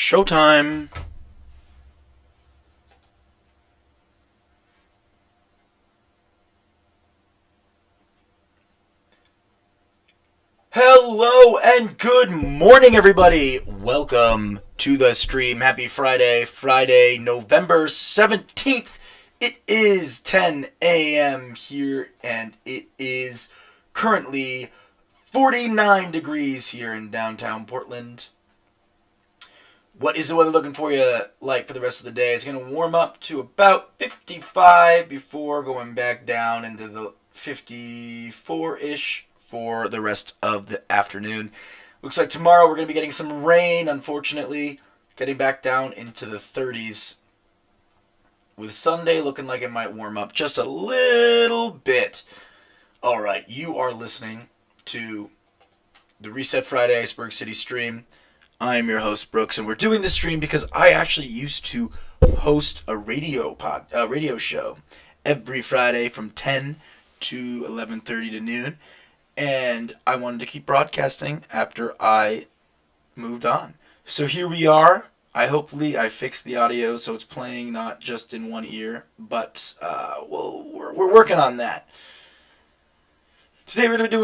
Showtime. Hello and good morning, everybody. Welcome to the stream. Happy Friday, November 17th. It is 10 a.m. here, and it is currently 49 degrees here in downtown Portland. What is the weather looking for you like for the rest of the day? It's going to warm up to about 55 before going back down into the 54-ish for the rest of the afternoon. Looks like tomorrow we're going to be getting some rain, unfortunately, getting back down into the 30s. With Sunday looking like it might warm up just a little bit. All right, you are listening to the Reset Friday Iceberg City stream. I'm your host, Brooks, and we're doing this stream because I actually used to host a radio show every Friday from 10 to 11:30 to noon, and I wanted to keep broadcasting after I moved on. So here we are. Hopefully I fixed the audio so it's playing not just in one ear, but we're working on that. Today we're going to be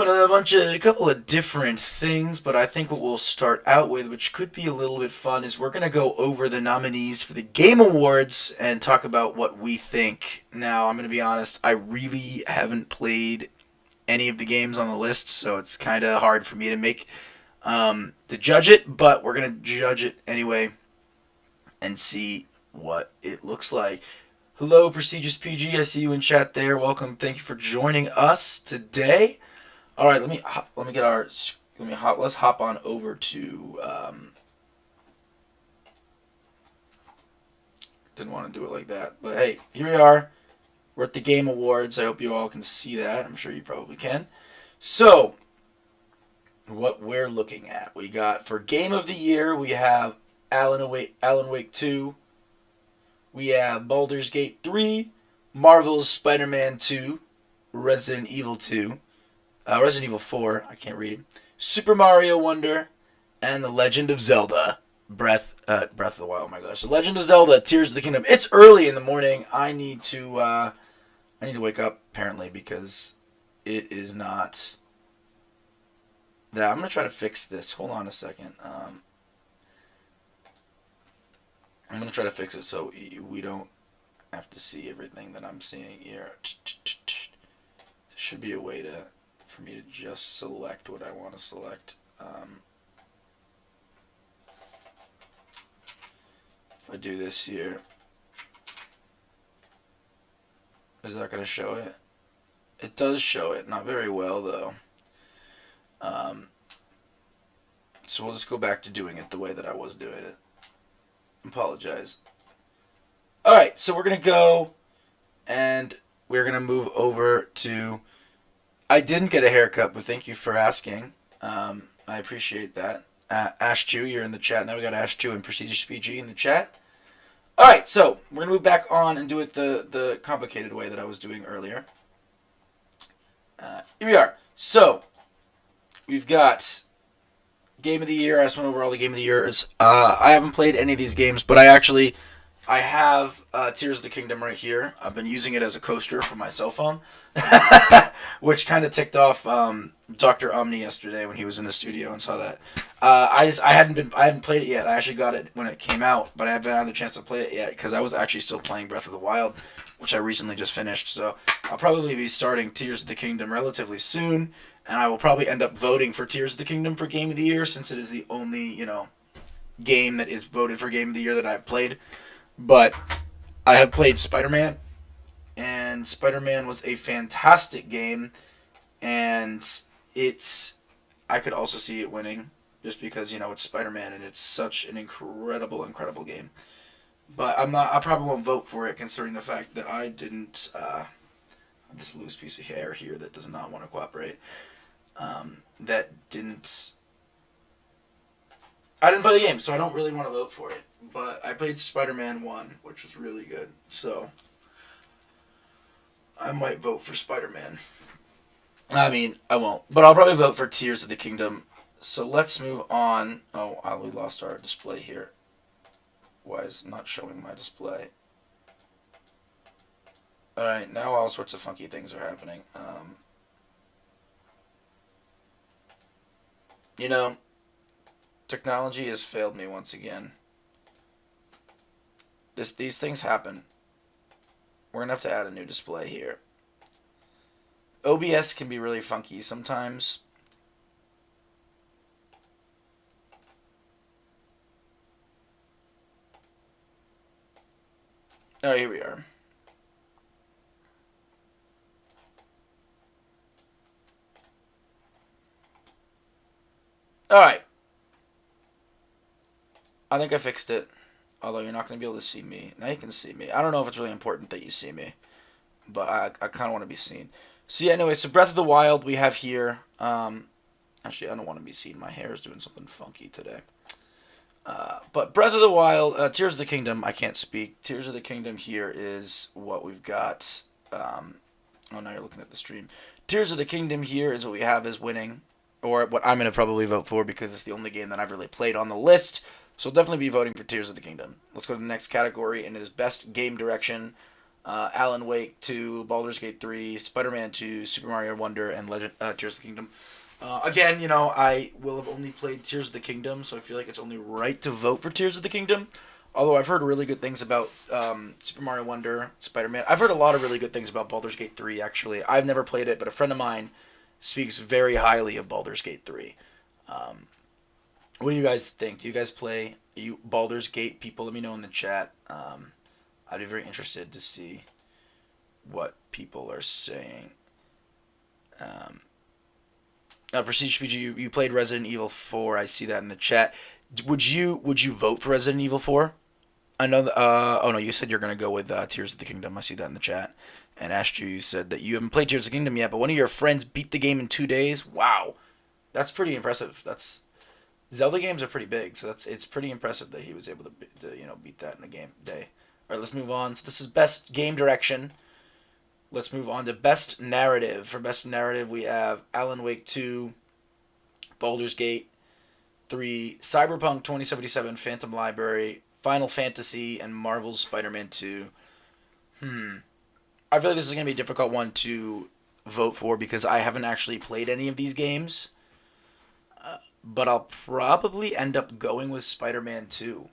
doing a couple of different things, but I think what we'll start out with, which could be a little bit fun, is we're going to go over the nominees for the Game Awards and talk about what we think. Now, I'm going to be honest, I really haven't played any of the games on the list, so it's kind of hard for me to judge it, but we're going to judge it anyway and see what it looks like. Hello, Prestigious PG. I see you in chat there. Welcome. Thank you for joining us today. All right, let's hop on over to. Didn't want to do it like that, but hey, here we are. We're at the Game Awards. I hope you all can see that. I'm sure you probably can. So, what we're looking at, we got for Game of the Year, we have Alan Wake 2. We have Baldur's Gate 3, Marvel's Spider-Man 2, Resident Evil 2, Resident Evil 4, I can't read, Super Mario Wonder, and The Legend of Zelda, Breath of the Wild, oh my gosh, The Legend of Zelda, Tears of the Kingdom. It's early in the morning. I need to wake up, apparently, because it is not... Yeah, I'm going to try to fix this. Hold on a second. I'm going to try to fix it so we don't have to see everything that I'm seeing here. There should be a way for me to just select what I want to select. If I do this here, is that going to show it? It does show it, not very well though. So we'll just go back to doing it the way that I was doing it. Apologize. Alright, so we're going to go and we're going to move over to... I didn't get a haircut, but thank you for asking. I appreciate that. Ash Chu, you're in the chat. Now we got Ash Chu and Prestigious PG in the chat. Alright, so we're going to move back on and do it the complicated way that I was doing earlier. Here we are. So, we've got... Game of the Year. I just went over all the Game of the Years. I haven't played any of these games, but I have Tears of the Kingdom right here. I've been using it as a coaster for my cell phone, which kind of ticked off Dr. Omni yesterday when he was in the studio and saw that. I hadn't played it yet. I actually got it when it came out, but I haven't had the chance to play it yet because I was actually still playing Breath of the Wild, which I recently just finished. So I'll probably be starting Tears of the Kingdom relatively soon. And I will probably end up voting for Tears of the Kingdom for Game of the Year, since it is the only, game that is voted for Game of the Year that I've played. But I have played Spider-Man, and Spider-Man was a fantastic game, and I could also see it winning, just because, it's Spider-Man, and it's such an incredible game. But I probably won't vote for it, considering the fact that I didn't, this loose piece of hair here that does not want to cooperate. I didn't play the game, so I don't really want to vote for it. But I played Spider-Man 1, which was really good. So I might vote for Spider-Man. I mean, I won't. But I'll probably vote for Tears of the Kingdom. So let's move on. Oh, we lost our display here. Why is it not showing my display? Alright, now all sorts of funky things are happening. You know, technology has failed me once again. These things happen. We're going to have to add a new display here. OBS can be really funky sometimes. Oh, here we are. Alright. I think I fixed it. Although you're not going to be able to see me. Now you can see me. I don't know if it's really important that you see me. But I kind of want to be seen. So yeah, anyway, so Breath of the Wild we have here. Actually, I don't want to be seen. My hair is doing something funky today. But Breath of the Wild, Tears of the Kingdom, I can't speak. Tears of the Kingdom here is what we've got. Oh, now you're looking at the stream. Tears of the Kingdom here is what we have as winning. Or what I'm going to probably vote for because it's the only game that I've really played on the list. So I'll definitely be voting for Tears of the Kingdom. Let's go to the next category, and it is Best Game Direction. Alan Wake 2, Baldur's Gate 3, Spider-Man 2, Super Mario Wonder, and Tears of the Kingdom. Again, you know, I will have only played Tears of the Kingdom, so I feel like it's only right to vote for Tears of the Kingdom. Although I've heard really good things about Super Mario Wonder, Spider-Man. I've heard a lot of really good things about Baldur's Gate 3, actually. I've never played it, but a friend of mine speaks very highly of Baldur's Gate 3. What do you guys think? Do you guys play Baldur's Gate? People, let me know in the chat. I'd be very interested to see what people are saying. Prestige PG, you played Resident Evil 4. I see that in the chat. Would you vote for Resident Evil 4? I know. Oh no, you said you're gonna go with Tears of the Kingdom. I see that in the chat. And asked you said that you haven't played Tears of the Kingdom yet, but one of your friends beat the game in 2 days. Wow, that's pretty impressive. Zelda games are pretty big, so it's pretty impressive that he was able to beat that in a game day. All right, let's move on. So this is Best Game Direction. Let's move on to Best Narrative. For Best Narrative, we have Alan Wake 2, Baldur's Gate 3, Cyberpunk 2077, Phantom Library, Final Fantasy, and Marvel's Spider-Man 2. I feel like this is going to be a difficult one to vote for because I haven't actually played any of these games. But I'll probably end up going with Spider-Man 2.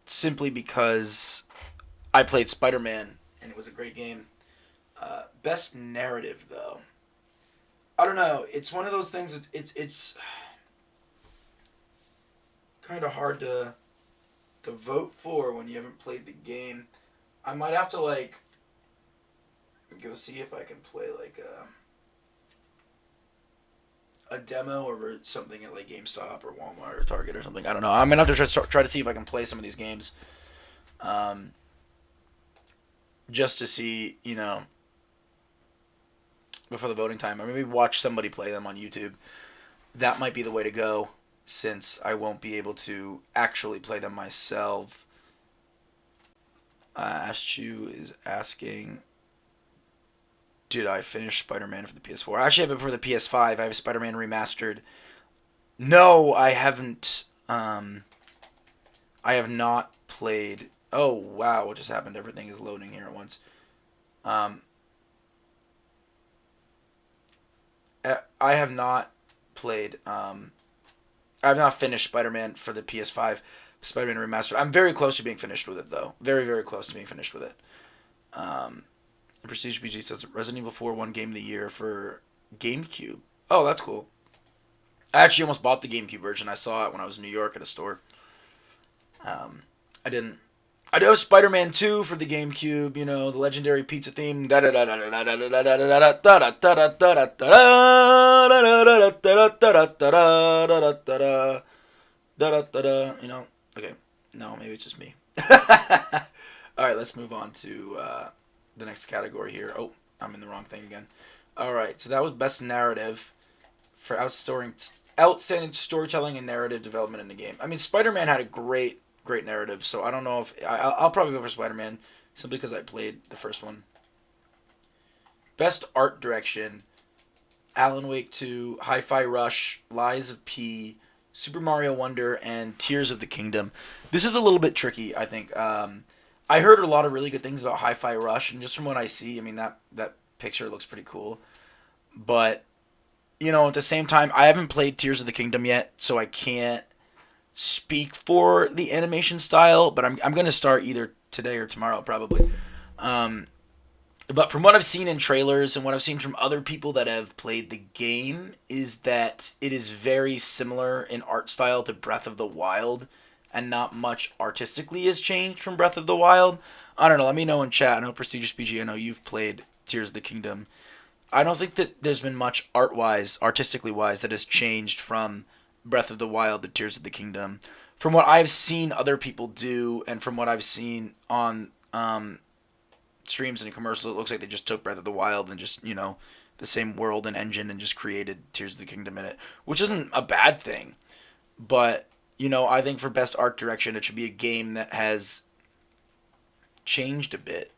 Simply because I played Spider-Man and it was a great game. Best Narrative, though. I don't know. It's one of those things. It's kind of hard to vote for when you haven't played the game. I might have to go see if I can play a demo or something at GameStop or Walmart or Target or something. I don't know. I'm gonna have to try to see if I can play some of these games, just to see before the voting time, or maybe watch somebody play them on YouTube. That might be the way to go, since I won't be able to actually play them myself. Ashchu is asking, did I finish Spider-Man for the PS4? Actually, I have it for the PS5. I have Spider-Man Remastered. No, I haven't. I have not played. Oh, wow, what just happened? Everything is loading here at once. I have not played. I have not finished Spider-Man for the PS5. Spider-Man Remastered. I'm very close to being finished with it, though. Very, very close to being finished with it. Prestige BG says Resident Evil 4 won Game of the Year for GameCube. Oh, that's cool. I actually almost bought the GameCube version. I saw it when I was in New York at a store. I didn't. I do have Spider-Man 2 for the GameCube, the legendary pizza theme. Okay. No, maybe it's just me. Alright, let's move on to the next category here. Oh, I'm in the wrong thing again. Alright, so that was Best Narrative for outstanding storytelling and narrative development in the game. I mean, Spider-Man had a great narrative, so I don't know if... I'll probably go for Spider-Man, simply because I played the first one. Best Art Direction, Alan Wake 2, Hi-Fi Rush, Lies of P, Super Mario Wonder and Tears of the Kingdom. This is a little bit tricky, I think. I heard a lot of really good things about Hi-Fi Rush, and just from what I see, I mean that picture looks pretty cool. But at the same time, I haven't played Tears of the Kingdom yet, so I can't speak for the animation style. But I'm gonna start either today or tomorrow, probably. Um, but from what I've seen in trailers and what I've seen from other people that have played the game, is that it is very similar in art style to Breath of the Wild, and not much artistically has changed from Breath of the Wild. I don't know. Let me know in chat. I know Prestigious PG. I know you've played Tears of the Kingdom. I don't think that there's been much art wise, artistically wise, that has changed from Breath of the Wild to Tears of the Kingdom. From what I've seen other people do, and from what I've seen on streams and commercials, it looks like they just took Breath of the Wild and just the same world and engine and just created Tears of the Kingdom in it, which isn't a bad thing. But I think for best art direction, it should be a game that has changed a bit.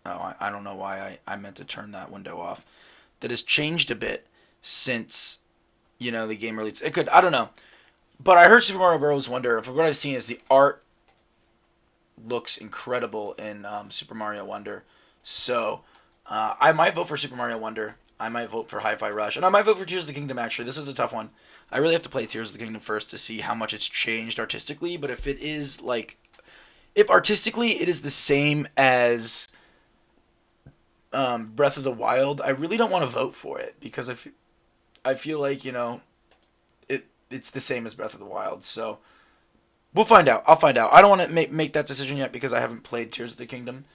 Oh, I don't know why I meant to turn that window off. That has changed a bit since the game release. It could, I don't know, but I heard Super Mario Bros. Wonder. From what I've seen, is the art looks incredible in Super Mario Wonder. So I might vote for Super Mario Wonder. I might vote for Hi-Fi Rush, and I might vote for Tears of the Kingdom. Actually, this is a tough one. I really have to play Tears of the Kingdom first to see how much it's changed artistically. But if it is if artistically it is the same as Breath of the Wild, I really don't want to vote for it because I feel like it's the same as Breath of the Wild. So we'll find out. I'll find out. I don't want to make that decision yet because I haven't played Tears of the Kingdom.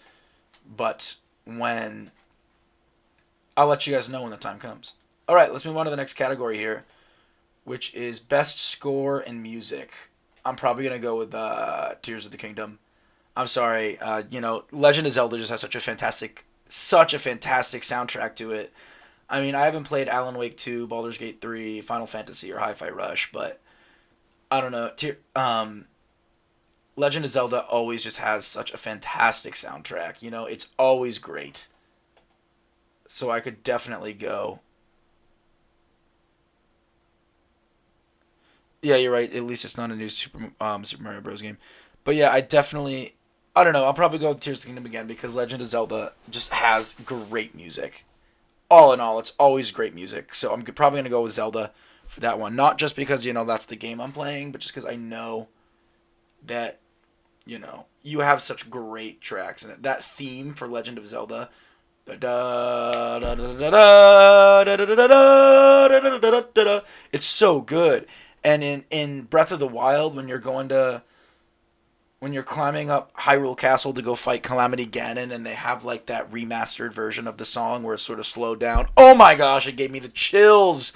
But when I'll let you guys know when the time comes. All right, let's move on to the next category here, which is best score and music. I'm probably gonna go with Tears of the Kingdom. I'm sorry, Legend of Zelda just has such a fantastic soundtrack to it. I mean, I haven't played Alan Wake 2, Baldur's Gate 3, Final Fantasy, or Hi-Fi Rush, but I don't know. Legend of Zelda always just has such a fantastic soundtrack. It's always great. So I could definitely go. Yeah, you're right. At least it's not a new Super Mario Bros. Game. But yeah, I don't know. I'll probably go with Tears of the Kingdom again because Legend of Zelda just has great music. All in all, it's always great music. So I'm probably gonna go with Zelda for that one. Not just because that's the game I'm playing, but just because I know that you have such great tracks in it. That theme for Legend of Zelda, it's so good. And in Breath of the Wild, when you're climbing up Hyrule Castle to go fight Calamity Ganon, and they have that remastered version of the song where it's sort of slowed down. Oh my gosh, it gave me the chills.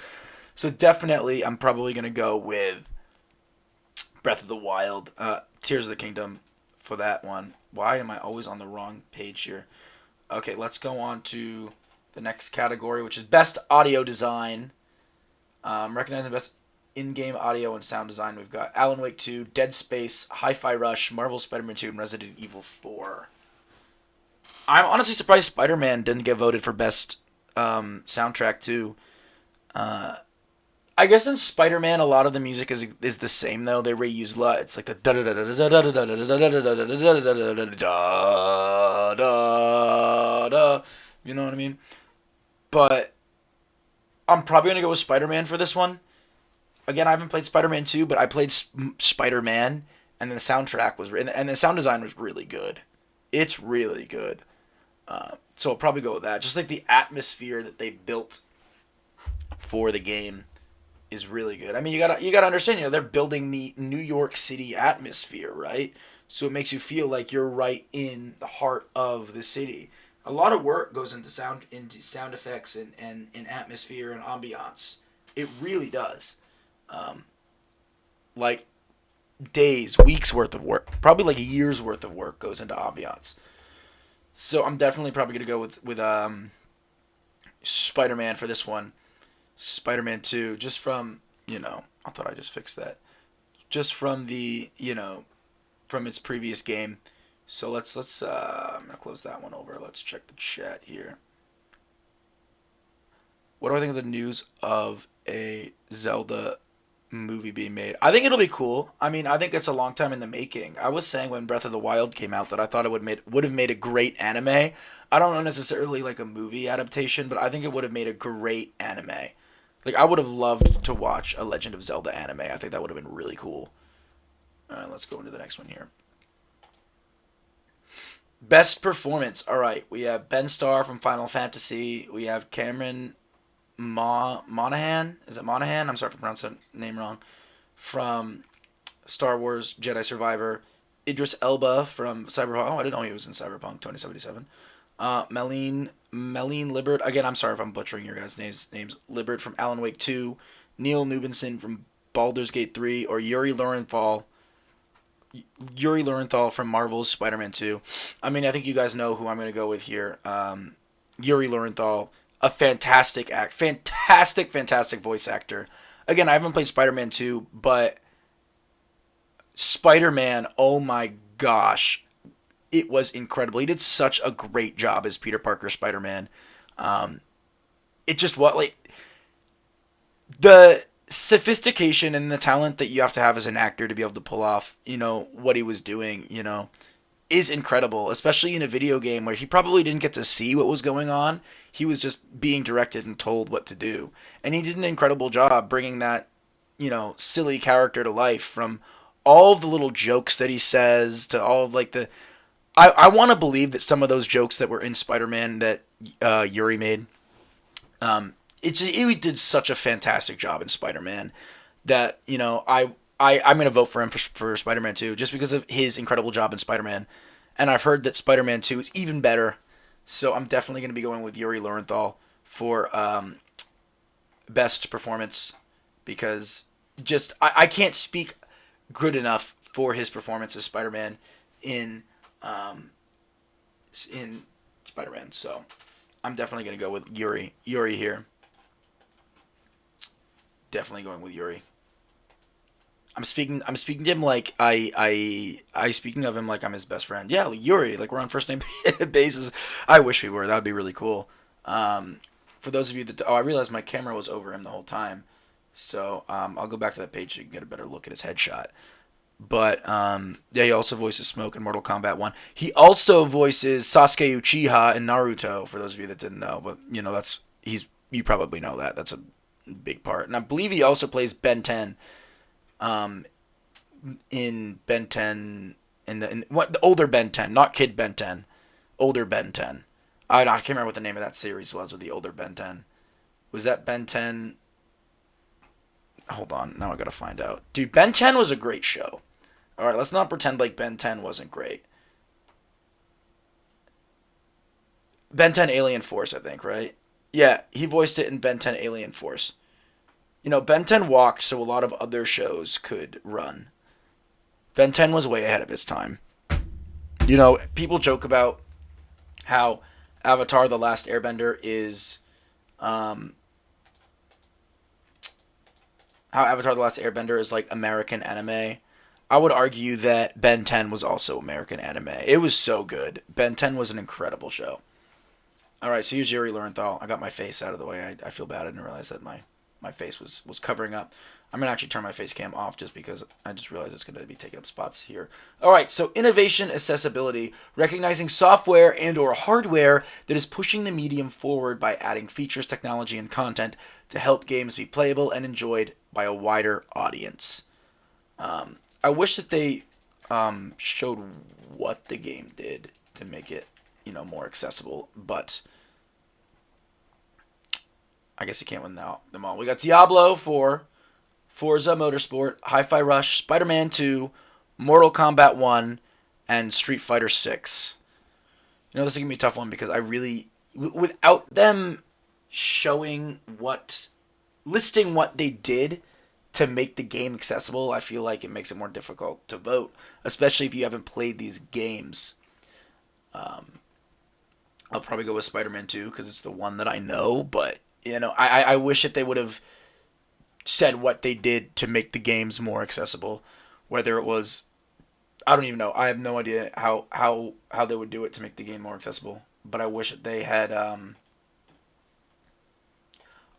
So definitely, I'm probably gonna go with Breath of the Wild, Tears of the Kingdom for that one. Why am I always on the wrong page here? Okay, let's go on to the next category, which is best audio design. Recognizing best in-game audio and sound design, we've got Alan Wake 2, Dead Space, Hi-Fi Rush, Marvel Spider-Man 2, and Resident Evil 4. I'm honestly surprised Spider-Man didn't get voted for best soundtrack too. I guess in Spider-Man, a lot of the music is the same though. They reuse it's like the da da da da da da da da da da da da. You know what I mean? But I'm probably gonna go with Spider-Man for this one. Again, I haven't played Spider-Man 2, but I played Spider-Man, and the soundtrack and the sound design was really good. It's really good. So I'll probably go with that. Just like the atmosphere that they built for the game is really good. I mean, you gotta understand, they're building the New York City atmosphere, right? So it makes you feel like you're right in the heart of the city. A lot of work goes into sound effects and atmosphere and ambiance. It really does. Like days, weeks worth of work, probably like a year's worth of work goes into ambiance. So I'm definitely probably gonna go with Spider-Man for this one. Spider-Man 2, just from I thought I just fixed that. Just from the from its previous game. So let's I'm gonna close that one over. Let's check the chat here. What do I think of the news of a Zelda movie being made. I think it'll be cool. I mean, I think it's a long time in the making. I was saying when Breath of the Wild came out that I thought it would have made a great anime. I don't know necessarily like a movie adaptation, but I think it would have made a great anime. Like I would have loved to watch a Legend of Zelda anime. I think that would have been really cool. All right, let's go into the next one here. Best performance. All right, we have Ben Starr from Final Fantasy. We have Cameron Monaghan. Is it Monaghan? I'm sorry if I pronounced that name wrong. From Star Wars Jedi Survivor. Idris Elba from Cyberpunk. Oh, I didn't know he was in Cyberpunk 2077. Meline Libert. Again, I'm sorry if I'm butchering your guys' names. Libert from Alan Wake 2. Neil Nubinson from Baldur's Gate 3. Or Yuri Lowenthal from Marvel's Spider-Man 2. I mean, I think you guys know who I'm going to go with here. Yuri Lowenthal, a fantastic voice actor. Again, I haven't played Spider-Man 2, but Spider-Man, oh my gosh, it was incredible. He did such a great job as Peter Parker Spider-Man. It just what like the sophistication and the talent that you have to have as an actor to be able to pull off, what he was doing, is incredible, especially in a video game where he probably didn't get to see what was going on. He was just being directed and told what to do. And he did an incredible job bringing that, silly character to life, from all of the little jokes that he says to all of like the I want to believe that some of those jokes that were in Spider-Man that Yuri made, he did such a fantastic job in Spider-Man that, I'm going to vote for him for Spider-Man 2 just because of his incredible job in Spider-Man. And I've heard that Spider-Man 2 is even better. So I'm definitely going to be going with Yuri Lowenthal for best performance because just I can't speak good enough for his performance as Spider-Man in Spider-Man. So I'm definitely going to go with Yuri here. Definitely going with Yuri. I'm speaking to him like I speaking of him like I'm his best friend. Yeah, like Yuri, like we're on first name basis. I wish we were. That would be really cool. For those of you that I realized my camera was over him the whole time, so I'll go back to that page so you can get a better look at his headshot. But yeah, he also voices Smoke in Mortal Kombat 1. He also voices Sasuke Uchiha in Naruto. For those of you that didn't know, but you probably know that. That's a big part, and I believe he also plays Ben 10. In Ben 10, the older Ben 10, not Kid Ben 10, older Ben 10. I can't remember what the name of that series was with the older Ben 10. Was that Ben 10? Hold on, now I gotta find out. Dude, Ben 10 was a great show. Alright, let's not pretend like Ben 10 wasn't great. Ben 10 Alien Force, I think, right? Yeah, he voiced it in Ben 10 Alien Force. Ben 10 walked so a lot of other shows could run. Ben 10 was way ahead of its time. People joke about how Avatar The Last Airbender is like American anime. I would argue that Ben 10 was also American anime. It was so good. Ben 10 was an incredible show. Alright, so here's Yuri Lowenthal. I got my face out of the way. I feel bad. I didn't realize that my face was covering up. I'm going to actually turn my face cam off just because I just realized it's going to be taking up spots here. All right, so innovation, accessibility, recognizing software and or hardware that is pushing the medium forward by adding features, technology, and content to help games be playable and enjoyed by a wider audience. I wish that they showed what the game did to make it, more accessible, but I guess you can't win them all. We got Diablo 4, Forza Motorsport, Hi-Fi Rush, Spider-Man 2, Mortal Kombat 1, and Street Fighter 6. This is going to be a tough one because I really, without them listing what they did to make the game accessible, I feel like it makes it more difficult to vote, especially if you haven't played these games. I'll probably go with Spider-Man 2 because it's the one that I know, but I wish that they would have said what they did to make the games more accessible. Whether it was, I don't even know. I have no idea how they would do it to make the game more accessible. But I wish that they had.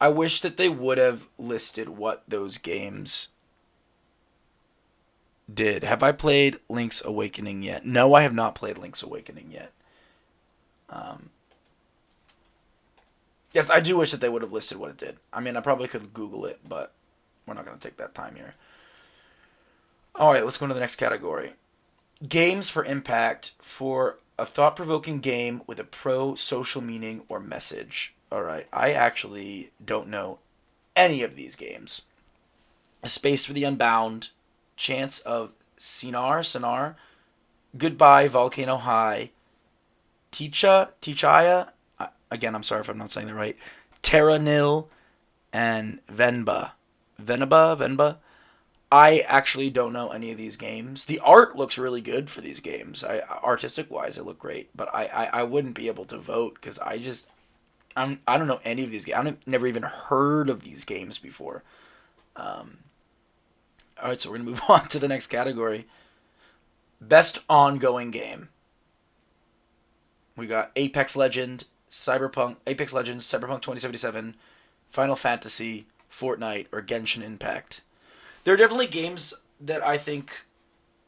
I wish that they would have listed what those games did. Have I played Link's Awakening yet? No, I have not played Link's Awakening yet. Um, yes, I do wish that they would have listed what it did. I mean, I probably could Google it, but we're not going to take that time here. All right, let's go to the next category. Games for impact for a thought-provoking game with a pro-social meaning or message. All right, I actually don't know any of these games. A Space for the Unbound, Chance of Sinar, Goodbye Volcano High, Tichaya, again, I'm sorry if I'm not saying that right, Terra Nil, and Venba. I actually don't know any of these games. The art looks really good for these games. Artistic wise, they look great, but I wouldn't be able to vote because I don't know any of these games. I've never even heard of these games before. All right, so we're gonna move on to the next category. Best ongoing game. We got Apex Legends, Cyberpunk 2077, Final Fantasy, Fortnite, or Genshin Impact. There are definitely games that I think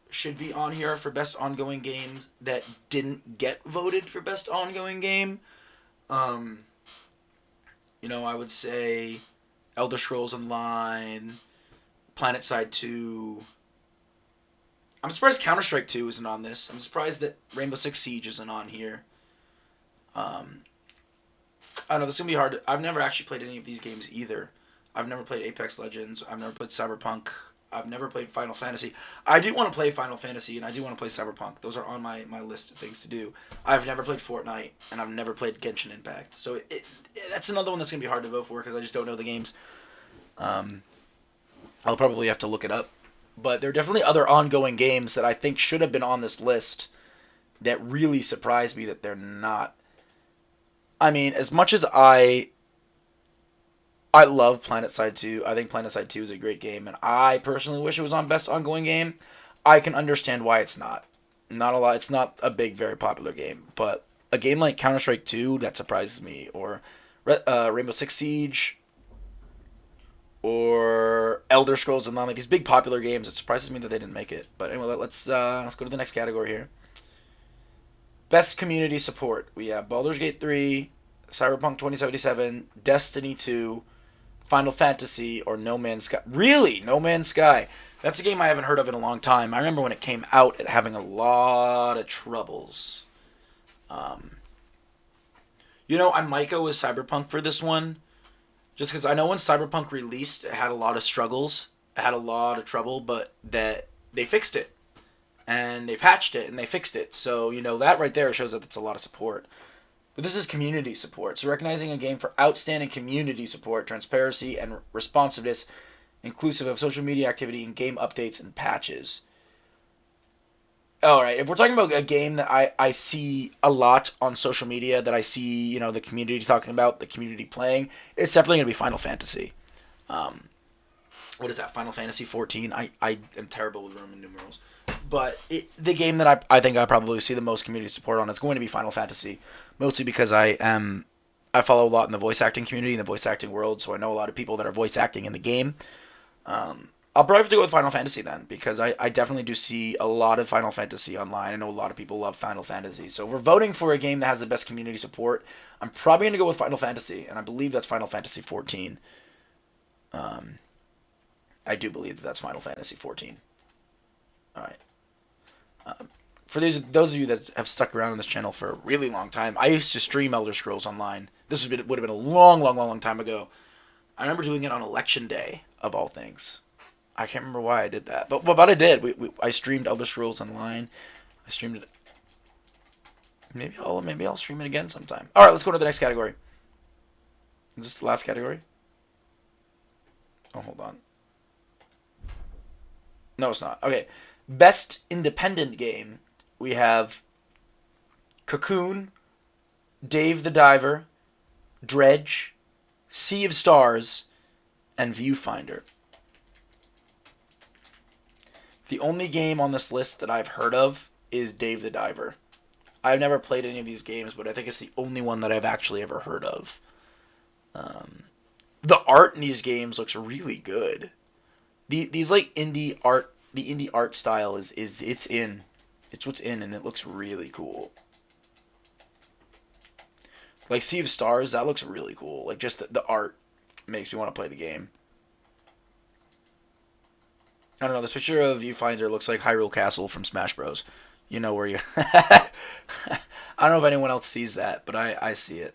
should be on here for best ongoing games that didn't get voted for best ongoing game. Um, I would say Elder Scrolls Online, PlanetSide 2. I'm surprised Counter-Strike 2 isn't on this. I'm surprised that Rainbow Six Siege isn't on here. I don't know, this is going to be hard. I've never actually played any of these games either. I've never played Apex Legends. I've never played Cyberpunk. I've never played Final Fantasy. I do want to play Final Fantasy, and I do want to play Cyberpunk. Those are on my list of things to do. I've never played Fortnite, and I've never played Genshin Impact. So that's another one that's going to be hard to vote for because I just don't know the games. I'll probably have to look it up. But there are definitely other ongoing games that I think should have been on this list that really surprised me that they're not. I mean, as much as I love PlanetSide 2. I think PlanetSide 2 is a great game, and I personally wish it was on Best Ongoing Game. I can understand why it's not. Not a lot. It's not a big, very popular game, but a game like Counter-Strike 2 that surprises me, or Rainbow Six Siege, or Elder Scrolls Online, like these big popular games. It surprises me that they didn't make it. But anyway, let's go to the next category here. Best community support. We have Baldur's Gate 3, Cyberpunk 2077, Destiny 2, Final Fantasy, or No Man's Sky. Really? No Man's Sky. That's a game I haven't heard of in a long time. I remember when it came out, it having a lot of troubles. I might go with Cyberpunk for this one. Just because I know when Cyberpunk released, it had a lot of struggles. It had a lot of trouble, but that they fixed it. And they patched it, and they fixed it. So, that right there shows that it's a lot of support. But this is community support. So recognizing a game for outstanding community support, transparency, and responsiveness, inclusive of social media activity and game updates and patches. Alright, if we're talking about a game that I see a lot on social media, that I see, the community talking about, the community playing, it's definitely going to be Final Fantasy. What is that, Final Fantasy 14? I am terrible with Roman numerals. But the game that I think I probably see the most community support on is going to be Final Fantasy. Mostly because I follow a lot in the voice acting community, in the voice acting world, so I know a lot of people that are voice acting in the game. I'll probably have to go with Final Fantasy then, because I definitely do see a lot of Final Fantasy online. I know a lot of people love Final Fantasy. So if we're voting for a game that has the best community support, I'm probably going to go with Final Fantasy, and I believe that's Final Fantasy 14. I do believe that's Final Fantasy 14. Alright. For those of you that have stuck around on this channel for a really long time, I used to stream Elder Scrolls Online. This would have been a long time ago. I remember doing it on Election Day, of all things. I can't remember why I did that, but I did. I streamed Elder Scrolls Online. I streamed it. Maybe I'll stream it again sometime. All right, let's go to the next category. Is this the last category? Oh, hold on. No, it's not. Okay, best independent game. We have Cocoon, Dave the Diver, Dredge, Sea of Stars, and Viewfinder. The only game on this list that I've heard of is Dave the Diver. I've never played any of these games, but I think it's the only one that I've actually ever heard of. The art in these games looks really good. These like indie art the indie art style is it's in. It's what's in, and it looks really cool. Like Sea of Stars, that looks really cool. Like just the art makes me want to play the game. I don't know. This picture of Viewfinder looks like Hyrule Castle from Smash Bros. You know where you. I don't know if anyone else sees that, but I see it.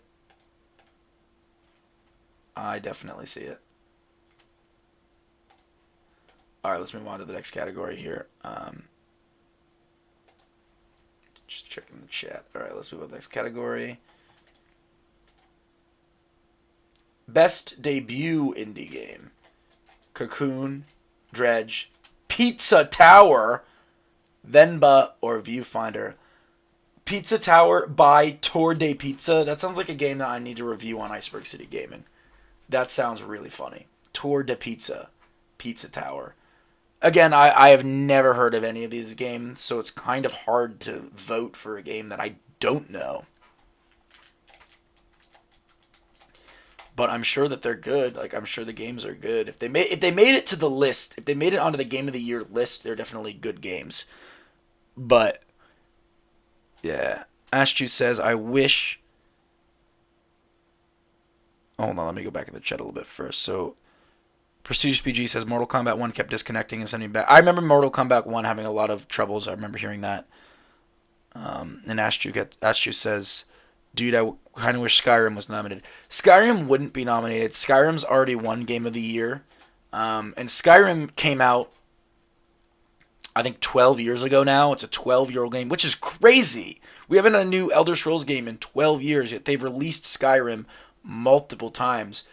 I definitely see it. All right, let's move on to the next category here. Just checking the chat. All right, let's move on to the next category. Best debut indie game: Cocoon, Dredge, Pizza Tower, Venba, or Viewfinder. Pizza Tower by Tour de Pizza. That sounds like a game that I need to review on Iceberg City Gaming. That sounds really funny. Tour de Pizza. Pizza Tower. Again, I have never heard of any of these games, so it's kind of hard to vote for a game that I don't know. But I'm sure that they're good. Like, I'm sure the games are good. If they made it to the list, if they made it onto the Game of the Year list, they're definitely good games. But yeah, Ashtu says, I wish. Hold on, let me go back in the chat a little bit first. So, Prestige PG says Mortal Kombat 1 kept disconnecting and sending back. I remember Mortal Kombat 1 having a lot of troubles. I remember hearing that. And Ashtu says, dude, I kind of wish Skyrim was nominated. Skyrim wouldn't be nominated. Skyrim's already won Game of the Year. And Skyrim came out, I think, 12 years ago now. It's a 12-year-old game, which is crazy. We haven't had a new Elder Scrolls game in 12 years, yet they've released Skyrim multiple times.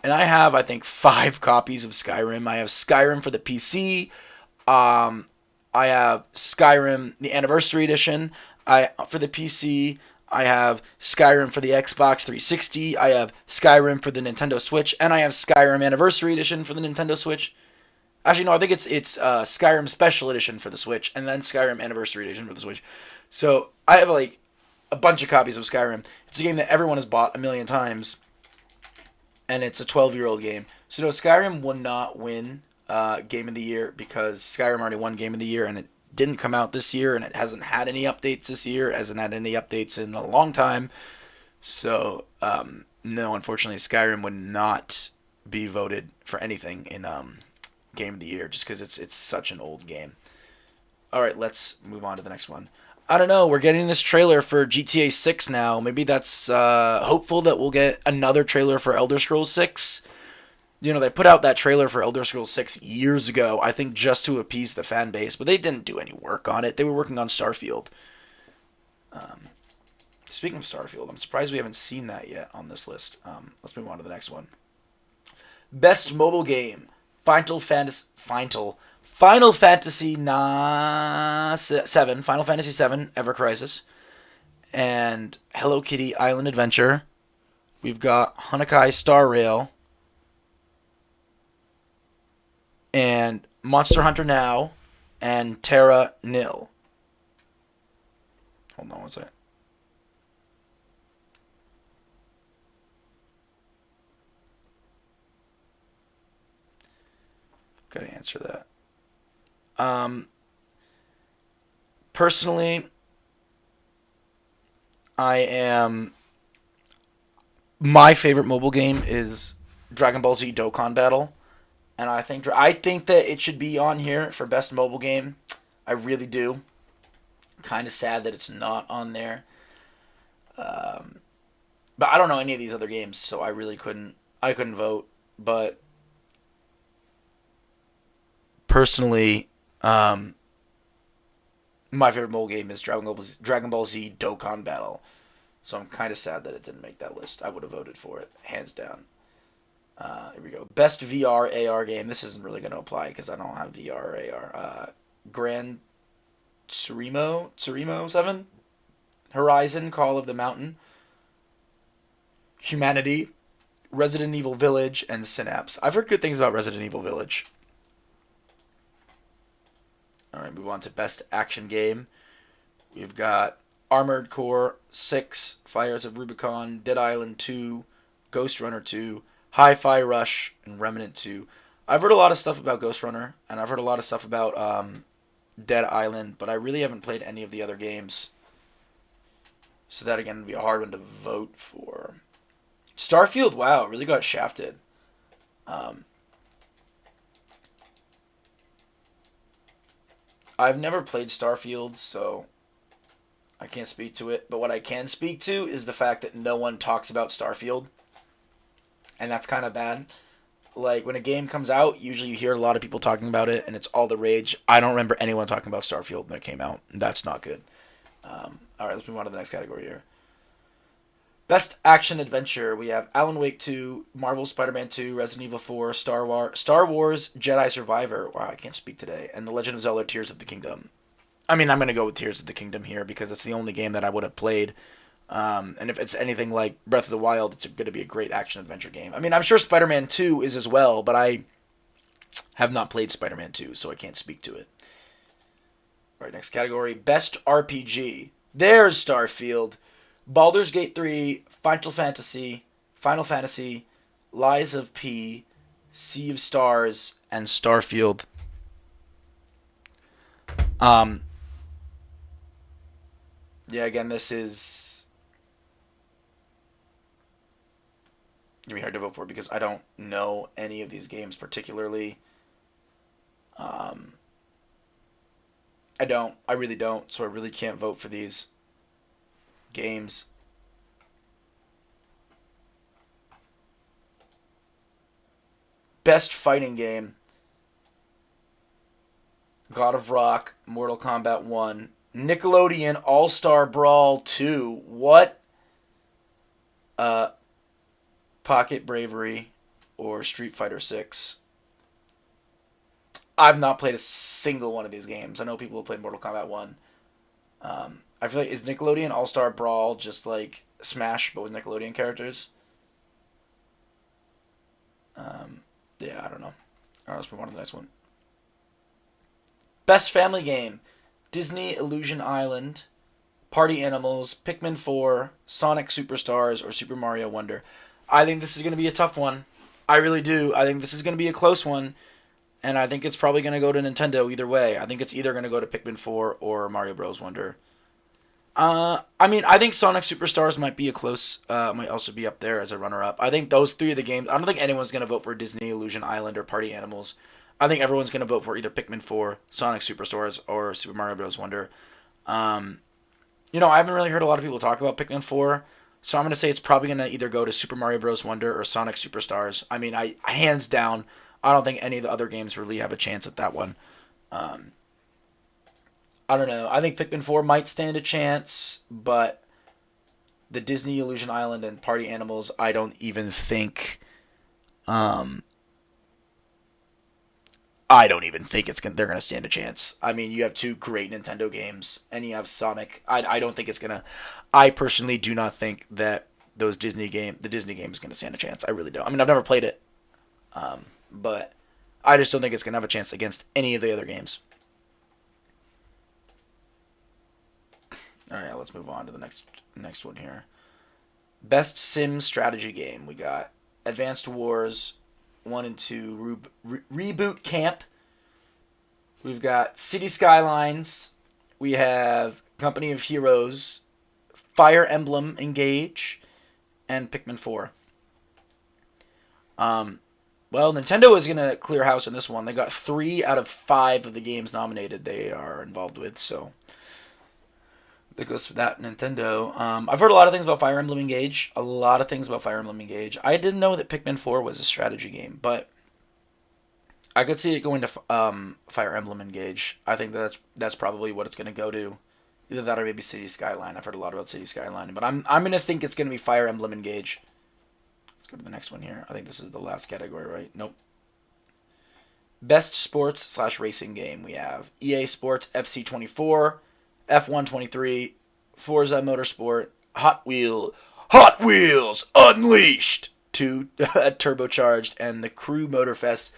And I have, I think, 5 copies of Skyrim. I have Skyrim for the PC. I have Skyrim, the Anniversary Edition. For the PC, I have Skyrim for the Xbox 360. I have Skyrim for the Nintendo Switch. And I have Skyrim Anniversary Edition for the Nintendo Switch. Actually, no, I think it's Skyrim Special Edition for the Switch. And then Skyrim Anniversary Edition for the Switch. So I have, like, a bunch of copies of Skyrim. It's a game that everyone has bought a million times. And it's a 12-year-old game. So no, Skyrim will not win Game of the Year because Skyrim already won Game of the Year and it didn't come out this year and it hasn't had any updates this year. Hasn't had any updates in a long time. So, no, unfortunately, Skyrim would not be voted for anything in Game of the Year just because it's such an old game. All right, let's move on to the next one. I don't know. We're getting this trailer for GTA 6 now. Maybe that's hopeful that we'll get another trailer for Elder Scrolls 6. You know, they put out that trailer for Elder Scrolls 6 years ago, I think just to appease the fan base, but they didn't do any work on it. They were working on Starfield. Speaking of Starfield, I'm surprised we haven't seen that yet on this list. Let's move on to the next one. Best mobile game: Final Fantasy VII, Final Fantasy VII, Ever Crisis, and Hello Kitty Island Adventure. We've got Honkai Star Rail and Monster Hunter Now and Terra Nil. Hold on one second. Gotta answer that. Personally, my favorite mobile game is Dragon Ball Z Dokkan Battle, and I think that it should be on here for best mobile game. I really do. Kind of sad that it's not on there. But I don't know any of these other games, so I really couldn't vote. But personally, my favorite mobile game is Dragon Ball Z Dokkan Battle. So I'm kind of sad that it didn't make that list. I would have voted for it, hands down. Here we go. Best VR AR game. This isn't really going to apply because I don't have VR or AR. Gran Turismo 7? Horizon Call of the Mountain. Humanity. Resident Evil Village, and Synapse. I've heard good things about Resident Evil Village. Alright, move on to Best Action Game. We've got Armored Core 6, Fires of Rubicon, Dead Island 2, Ghost Runner 2, Hi-Fi Rush, and Remnant 2. I've heard a lot of stuff about Ghost Runner, and I've heard a lot of stuff about Dead Island, but I really haven't played any of the other games. So that again would be a hard one to vote for. Starfield, wow, really got shafted. Um, I've never played Starfield, so I can't speak to it. But what I can speak to is the fact that no one talks about Starfield, and that's kind of bad. Like, when a game comes out, usually you hear a lot of people talking about it, and it's all the rage. I don't remember anyone talking about Starfield when it came out. That's not good. Alright, let's move on to the next category here. Best Action Adventure. We have Alan Wake 2, Marvel Spider-Man 2, Resident Evil 4, Star Wars Jedi Survivor. Wow, I can't speak today. And The Legend of Zelda Tears of the Kingdom. I mean, I'm going to go with Tears of the Kingdom here because it's the only game that I would have played. And if it's anything like Breath of the Wild, it's going to be a great action-adventure game. I mean, I'm sure Spider-Man 2 is as well, but I have not played Spider-Man 2, so I can't speak to it. All right, next category. Best RPG. There's Starfield. Baldur's Gate 3, Final Fantasy, Lies of P, Sea of Stars, and Starfield. Yeah, again, this is gonna be hard to vote for because I don't know any of these games particularly. I really don't, so I really can't vote for these games. Best fighting game. God of Rock, Mortal Kombat 1, Nickelodeon All-Star Brawl 2. What? Uh, Pocket Bravery or Street Fighter 6. I've not played a single one of these games. I know people have played Mortal Kombat 1. I feel like, is Nickelodeon All-Star Brawl just like Smash but with Nickelodeon characters? Yeah, I don't know. Alright, let's move on to the next one. Best family game. Disney Illusion Island, Party Animals, Pikmin 4, Sonic Superstars, or Super Mario Wonder. I think this is going to be a tough one. I really do. I think this is going to be a close one. And I think it's probably going to go to Nintendo either way. I think it's either going to go to Pikmin 4 or Mario Bros. Wonder. I mean, I think Sonic Superstars might be might also be up there as a runner-up. I think those three of the games, I don't think anyone's going to vote for Disney Illusion Island or Party Animals. I think everyone's going to vote for either Pikmin 4, Sonic Superstars, or Super Mario Bros. Wonder. I haven't really heard a lot of people talk about Pikmin 4, so I'm going to say it's probably going to either go to Super Mario Bros. Wonder or Sonic Superstars. I mean, I hands down, I don't think any of the other games really have a chance at that one. I don't know. I think Pikmin 4 might stand a chance, but the Disney Illusion Island and Party Animals, I don't even think. I don't even think they're gonna stand a chance. I mean, you have two great Nintendo games, and you have Sonic. I don't think it's gonna. I personally do not think that the Disney game is gonna stand a chance. I really don't. I mean, I've never played it, but I just don't think it's gonna have a chance against any of the other games. All right, let's move on to the next one here. Best Sim strategy game. We got Advanced Wars 1 and 2, Reboot Camp. We've got City Skylines. We have Company of Heroes, Fire Emblem Engage, and Pikmin 4. Well, Nintendo is going to clear house in this one. They got 3 out of 5 of the games nominated they are involved with, so that goes for that, Nintendo. I've heard a lot of things about Fire Emblem Engage. I didn't know that Pikmin 4 was a strategy game, but I could see it going to Fire Emblem Engage. I think that's probably what it's going to go to. Either that or maybe City Skyline. I've heard a lot about City Skyline, but I'm going to think it's going to be Fire Emblem Engage. Let's go to the next one here. I think this is the last category, right? Nope. Best sports/racing game. We have EA Sports FC24, F123, Forza Motorsport, Hot Wheels Unleashed 2, Turbocharged, and the Crew Motorfest.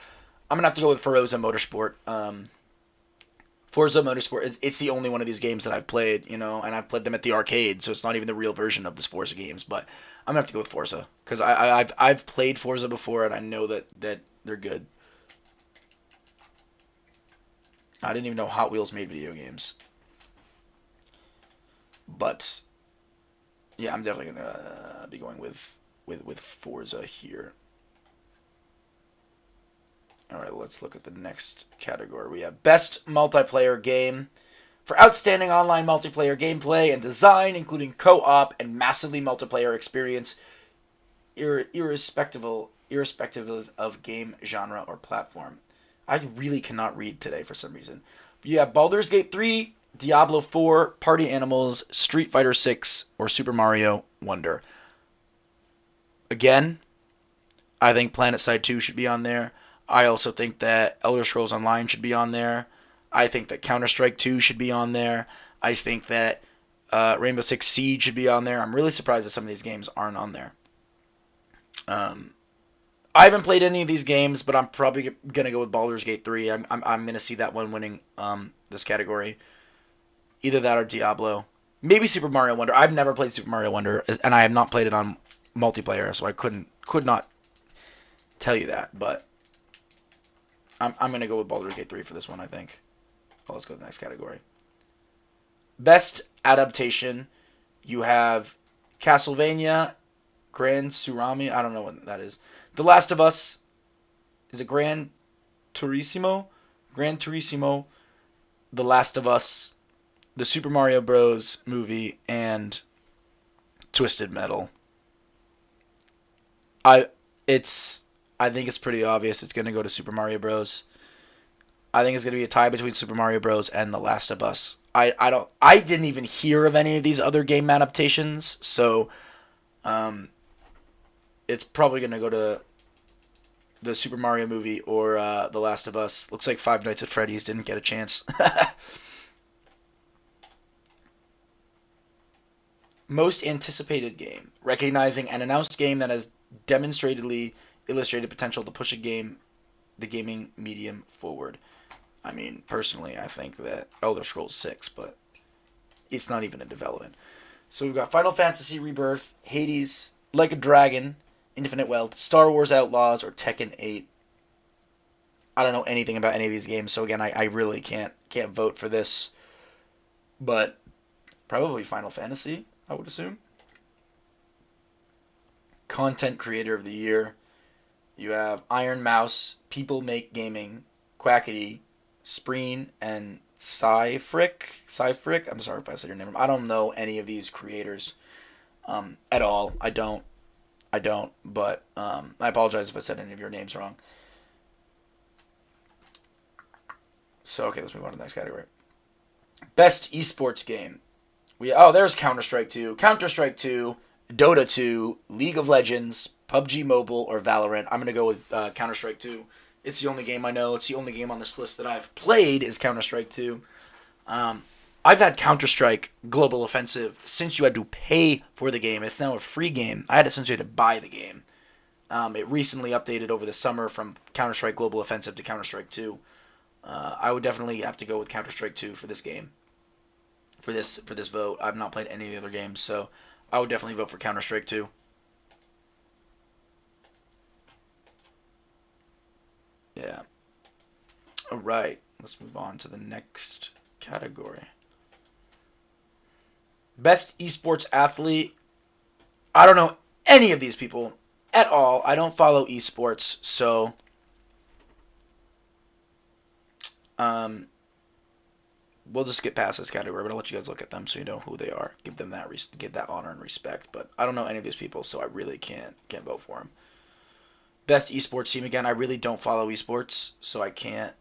I'm going to have to go with Forza Motorsport. Forza Motorsport, it's the only one of these games that I've played, and I've played them at the arcade, so it's not even the real version of the Forza games, but I'm going to have to go with Forza, because I've played Forza before, and I know that they're good. I didn't even know Hot Wheels made video games. But yeah, I'm definitely gonna be going with Forza here. All right, let's look at the next category. We have Best Multiplayer Game for outstanding online multiplayer gameplay and design, including co-op and massively multiplayer experience, irrespective of game genre or platform. I really cannot read today for some reason. You have Baldur's Gate 3, Diablo 4, Party Animals, Street Fighter 6, or Super Mario Wonder. Again, I think PlanetSide 2 should be on there. I also think that Elder Scrolls Online should be on there. I think that Counter-Strike 2 should be on there. I think that Rainbow Six Siege should be on there. I'm really surprised that some of these games aren't on there. I haven't played any of these games, but I'm probably gonna go with Baldur's Gate 3. I'm gonna see that one winning this category. Either that or Diablo. Maybe Super Mario Wonder. I've never played Super Mario Wonder, and I have not played it on multiplayer, so I could not tell you that. But I'm gonna go with Baldur's Gate 3 for this one. I think. Well, let's go to the next category. Best adaptation. You have Castlevania, Gran Tsurami. I don't know what that is. The Last of Us. Is it Gran Turismo? Gran Turismo. The Last of Us. The Super Mario Bros. Movie. And Twisted Metal. I think it's pretty obvious it's going to go to Super Mario Bros. I think it's going to be a tie between Super Mario Bros. And The Last of Us. I didn't even hear of any of these other game adaptations, so it's probably going to go to the Super Mario movie or The Last of Us. Looks like Five Nights at Freddy's didn't get a chance. Most anticipated game. Recognizing an announced game that has demonstratedly illustrated potential to push the gaming medium forward. I mean, personally, I think that Elder Scrolls 6, but it's not even in development. So we've got Final Fantasy Rebirth, Hades, Like a Dragon, Infinite Wealth, Star Wars Outlaws, or Tekken 8. I don't know anything about any of these games, so again, I really can't vote for this. But probably Final Fantasy, I would assume. Content Creator of the Year. You have Iron Mouse, People Make Gaming, Quackity, Spreen, and Cyfrick. I'm sorry if I said your name wrong. I don't know any of these creators at all. I don't. But I apologize if I said any of your names wrong. So, okay, let's move on to the next category. Best esports game. There's Counter-Strike 2. Counter-Strike 2, Dota 2, League of Legends, PUBG Mobile, or Valorant. I'm going to go with Counter-Strike 2. It's the only game I know. It's the only game on this list that I've played is Counter-Strike 2. I've had Counter-Strike Global Offensive since you had to pay for the game. It's now a free game. I had essentially to buy the game. It recently updated over the summer from Counter-Strike Global Offensive to Counter-Strike 2. I would definitely have to go with Counter-Strike 2 for this game. For this vote. I've not played any of the other games, so I would definitely vote for Counter-Strike 2. Yeah. All right. Let's move on to the next category. Best esports athlete. I don't know any of these people at all. I don't follow esports, so we'll just get past this category. But I'll let you guys look at them so you know who they are. Give them that honor and respect. But I don't know any of these people, so I really can't vote for them. Best esports team. Again, I really don't follow esports, so I can't.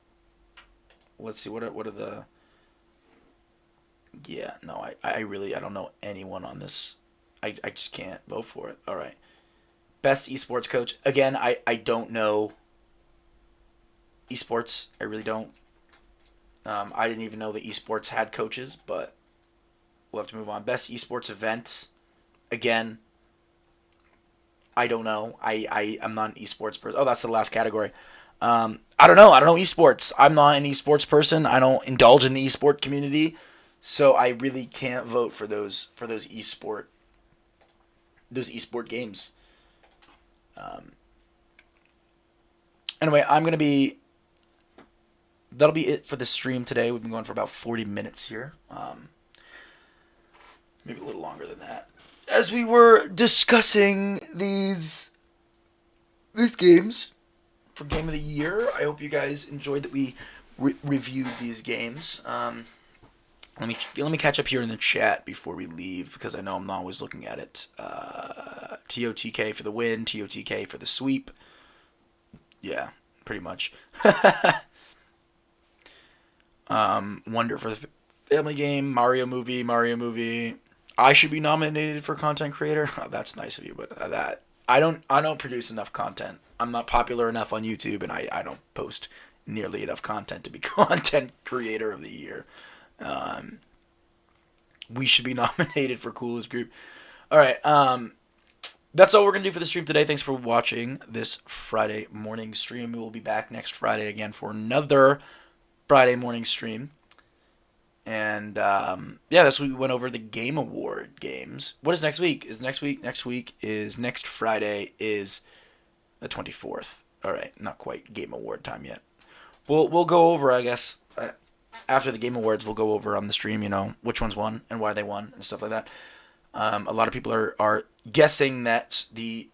Let's see, what are the... Yeah, no, I don't know anyone on this. I just can't vote for it. All right. Best esports coach. Again, I don't know esports. I really don't. I didn't even know that esports had coaches, but we'll have to move on. Best esports event. Again, I don't know. I'm not an esports person. Oh, that's the last category. I don't know. I don't know esports. I'm not an esports person. I don't indulge in the esport community, so I really can't vote for those esport games. Anyway, I'm gonna be that'll be it for the stream today. We've been going for about 40 minutes here. Maybe a little longer than that. As we were discussing these games for Game of the Year, I hope you guys enjoyed that we reviewed these games. Let me catch up here in the chat before we leave, because I know I'm not always looking at it. TOTK for the win, TOTK for the sweep. Yeah, pretty much. Wonder for the family game, Mario movie. I should be nominated for content creator. Oh, that's nice of you, but that I don't produce enough content. I'm not popular enough on YouTube, and I don't post nearly enough content to be content creator of the year. We should be nominated for coolest group. All right. That's all we're going to do for the stream today. Thanks for watching this Friday morning stream. We will be back next Friday again for another Friday morning stream. And, that's what we went over the Game Award games. What is next week? Next Friday is the 24th. All right. Not quite Game Award time yet. We'll go over, I guess, after the Game Awards, we'll go over on the stream, which ones won and why they won and stuff like that. A lot of people are guessing that the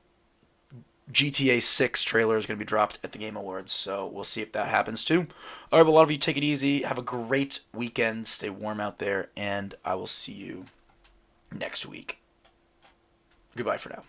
GTA 6 trailer is going to be dropped at the Game Awards, so we'll see if that happens too. All right, but a lot of you take it easy. Have a great weekend. Stay warm out there, and I will see you next week. Goodbye for now.